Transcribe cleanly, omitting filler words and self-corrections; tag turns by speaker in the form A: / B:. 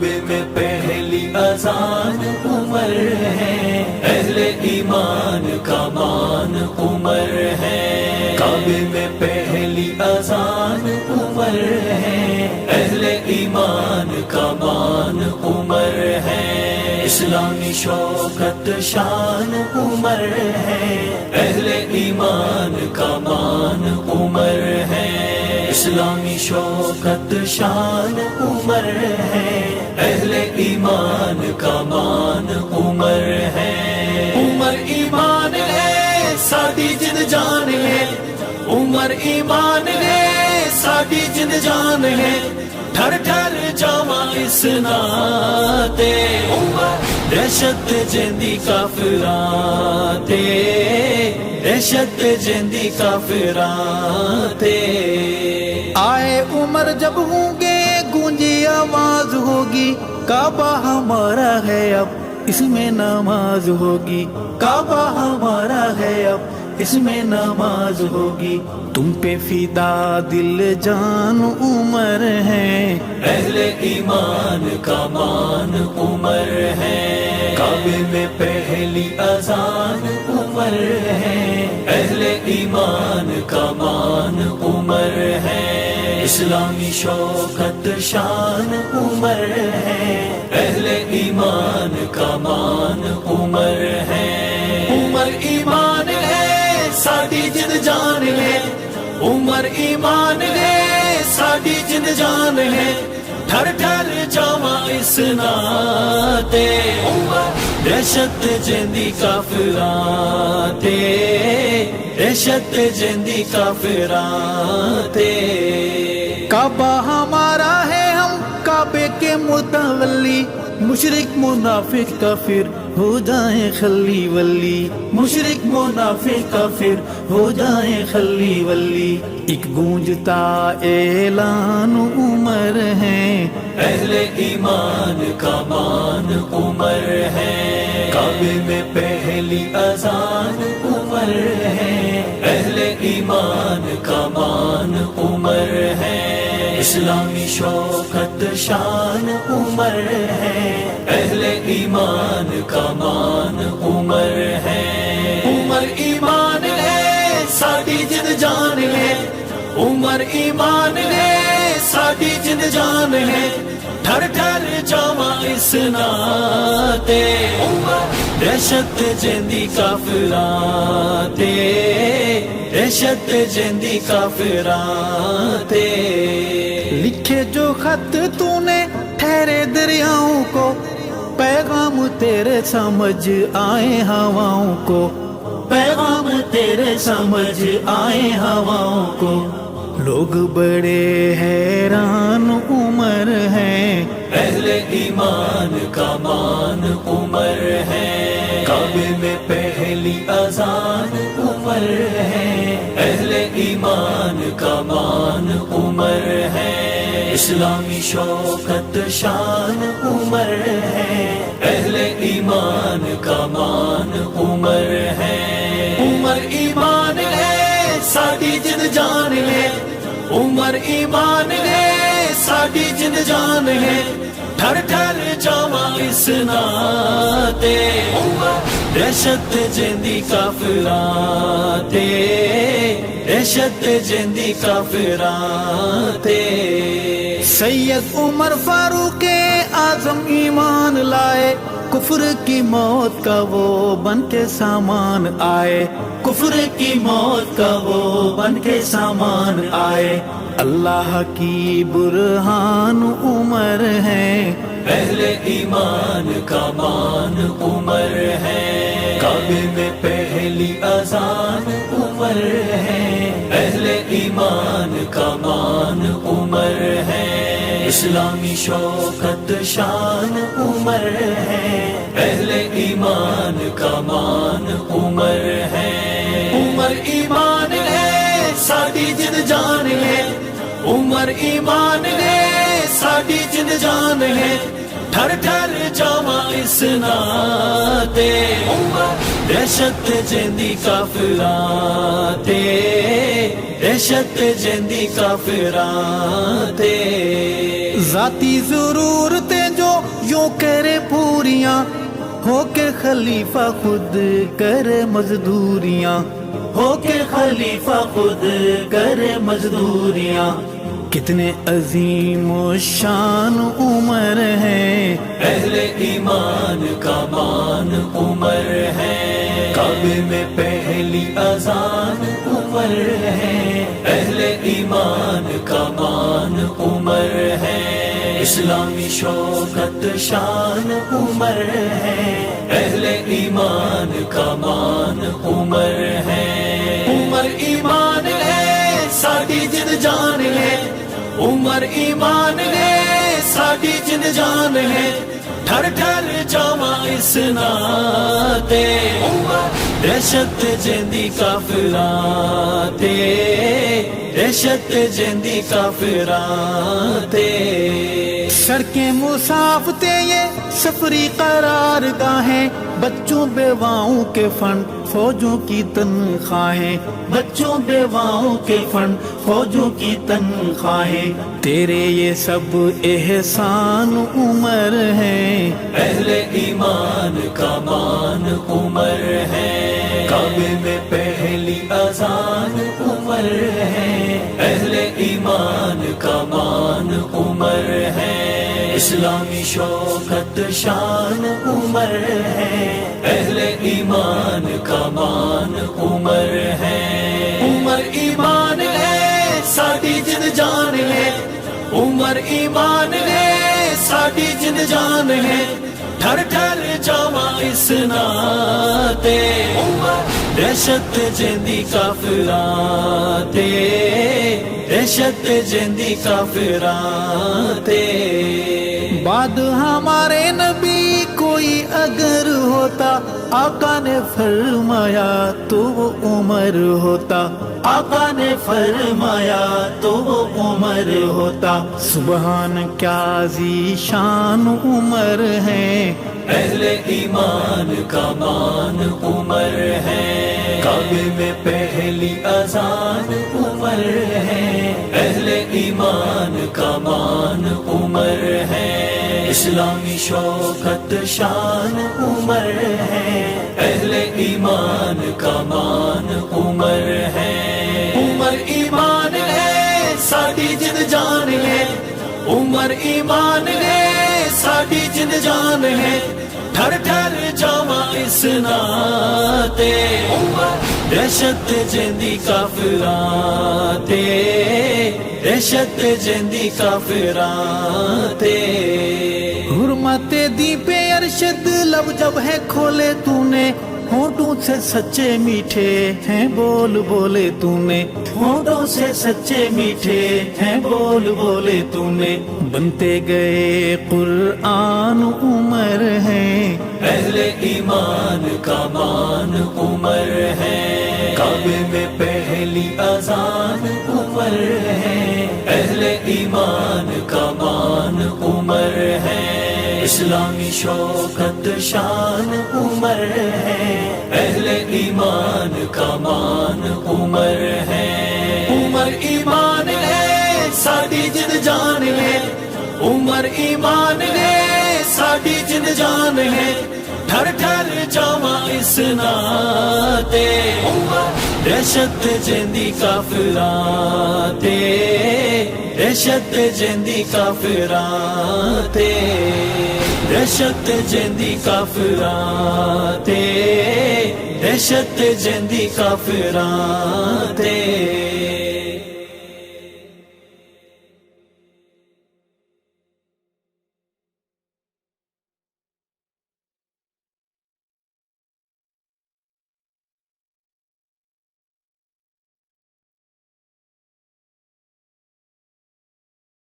A: کعبے میں پہلی اذان عمر ہے، اہل ایمان کا مان عمر ہے، کعبے میں پہلی اذان عمر ہے، اہل ایمان کا مان عمر ہے، اسلامی شوکت شان عمر ہے، اہل ایمان کا مان عمر ہے، اسلامی شوکت شان عمر ہے، اہل ایمان کا مان عمر ہے، عمر ایمان ہے ساڈی جن جان ہے، عمر ایمان ہے ساڈی جن جان ہے، ٹھر ٹھر جاواں اس ناتے، عمر دہشت جیندی کافراں تے، دہشت جیندی کافراں تے،
B: آئے عمر جب ہوں گے گونجی آواز ہوگی، کعبہ ہمارا ہے اب اس میں نماز ہوگی، کعبہ ہمارا ہے اب اس میں نماز ہوگی، تم پہ فدا دل جان عمر ہے،
A: اہل ایمان کا مان عمر ہے، کعبے میں پہلی اذان عمر ہے، اہل ایمان کا مان عمر ہے، اسلامی شوکت شان عمر ہے، اہل ایمان کا مان عمر ہے، عمر ایمان ہے ساڈی جن جان ہے، عمر ایمان ہے ساڈی جن جان ہے، ٹھر ٹھر جاواں اس ناتے، عمر دہشت جیندی کافراں تے، دہشت جیندی کافراں تے،
B: کعبہ ہمارا ہے ہم کعبے کے متولی، مشرک منافق کافر ہو جائیں خلی ولی، مشرک منافق کافر ہو جائیں خلی ولی، ایک گونجتا اعلان عمر ہے،
A: اہل ایمان کا مان عمر ہے، کعبے میں پہلی اذان عمر ہے، اہل ایمان کا مان عمر ہے، اسلامی شوکت شان عمر ہے، اہل ایمان کا مان عمر ہے، عمر ایمان ہے ساڈی جن جان ہے، عمر ایمان ہے ساڈی جن جان ہے، ٹھر ٹھر جاواں اس ناتے، عمر دہشت جیندی کافراں تے، دہشت جیندی کافراں تے،
B: لکھے جو خط تو نے ٹھہرے دریاؤں کو، پیغام تیرے سمجھ آئے ہواؤں کو، پیغام تیرے سمجھ آئے ہواؤں کو، لوگ بڑے حیران عمر ہیں،
A: اہل ایمان کا مان عمر ہے، کعبے میں پہلی اذان عمر ہے، اہل ایمان کا مان عمر ہے، اسلامی شوکت شان عمر ہے، اہل ایمان کا مان عمر ہے، عمر ایمان ہے ساڈی جن جان ہے، عمر ایمان ہے ساڈی جن جان ہے، ٹھر ٹھر جاواں اس ناتے، عمر دہشت جیندی کافراں تے، دہشت جیندی کافراں تے،
B: سید عمر فاروق اعظم ایمان لائے، کفر کی موت کا وہ بن کے سامان آئے، کفر کی موت کا وہ بن کے سامان آئے، اللہ کی برہان عمر ہے،
A: اہل ایمان کا مان عمر ہے، کعبے میں پہلی اذان عمر ہے، اہل ایمان کا مان عمر ہے، اسلامی شوکت شان عمر ہے، اہل ایمان کا مان عمر ہے، عمر ایمان ہے ساڈی جن جان ہے، عمر ایمان ہے ساڈی جن جان ہے، ٹھر ٹھر جاواں اس ناتے، عمر دہشت جیندی کافراں تے، دہشت جیندی کافراں تے،
B: ذاتی ضرورتیں جو ہو کے خلیفہ خود کرے مزدوریاں، ہو کے خلیفہ خود کرے مزدوریاں، کتنے عظیم و شان عمر ہے،
A: اہل ایمان کا مان عمر ہے، کعبے میں پہلی اذان عمر ہے، اہل ایمان کا مان عمر ہے، اسلامی شوکت شان عمر ہے، اہل ایمان کا مان عمر ہے، عمر ایمان ہے ساڈی جن جان ہے، عمر ایمان ہے ساڈی جن جان ہے، ٹھر ٹھر جاواں اس ناتے، دہشت جیندی کافراں تے، دہشت جیندی کافراں تے،
B: سڑکیں مسافتے یہ سفری قرار گاہیں، بچوں بیواؤں کے فنڈ فوجوں کی تنخواہیں، بچوں بیواؤں کے فنڈ فوجوں کی تنخواہیں، تیرے یہ سب احسان عمر ہیں،
A: اہل ایمان کا مان عمر ہے، کعبے میں پہلی اذان عمر ہے، اہل ایمان کا مان عمر ہے، اسلامی شوکت شان عمر ہے، اہل ایمان کا مان عمر ہے، عمر ایمان ہے ساڈی جن جان ہے، عمر ایمان ہے ساڈی جن جان ہے، ٹھر ٹھر جاواں اس ناتے، دہشت جیندی کافراں تے، دہشت جیندی کافراں تے،
B: بعد ہمارے نبی کوئی اگر ہوتا، آقا نے فرمایا تو وہ عمر ہوتا، آقا نے فرمایا تو وہ عمر ہوتا، سبحان کیا ذی شان عمر ہے،
A: اہل ایمان کا مان عمر ہے، کعبے میں پہلی اذان عمر ہے، اہل ایمان کا مان عمر ہے، اسلامی شوکت شان عمر ہے، اہل ایمان کا مان عمر ہے، عمر ایمان ہے ساڈی جن جان ہے، عمر ایمان ہے ساڈی جن جان ہے، ٹھر ٹھر جاواں اس ناتے، دہشت جیندی کافراں تے، دہشت جیندی کافراں تے،
B: حرمت دی پہ ارشد لب جب ہے کھولے تو نے، ہونٹوں سے سچے میٹھے ہیں بول بولے تو نے، ہونٹوں سے سچے میٹھے ہیں بول بولے تو نے، بنتے گئے قرآن عمر ہیں،
A: اہل ایمان کا مان عمر ہے، کعبے میں پہلی اذان عمر ہے، اہل ایمان کا مان عمر ہے، اسلامی شوکت شان عمر ہے، اہل ایمان کا مان عمر ہے، عمر ایمان ہے ساڈی جن جان ہے، عمر ایمان ہے ساڈی جن جان ہے، ٹھر ٹھر جاواں اس ناتے، دہشت جیندی کافراں تے، دہشت جیندی کافراں تے، دہشت جیندی کافراں تے، دہشت جیندی کافراں تے۔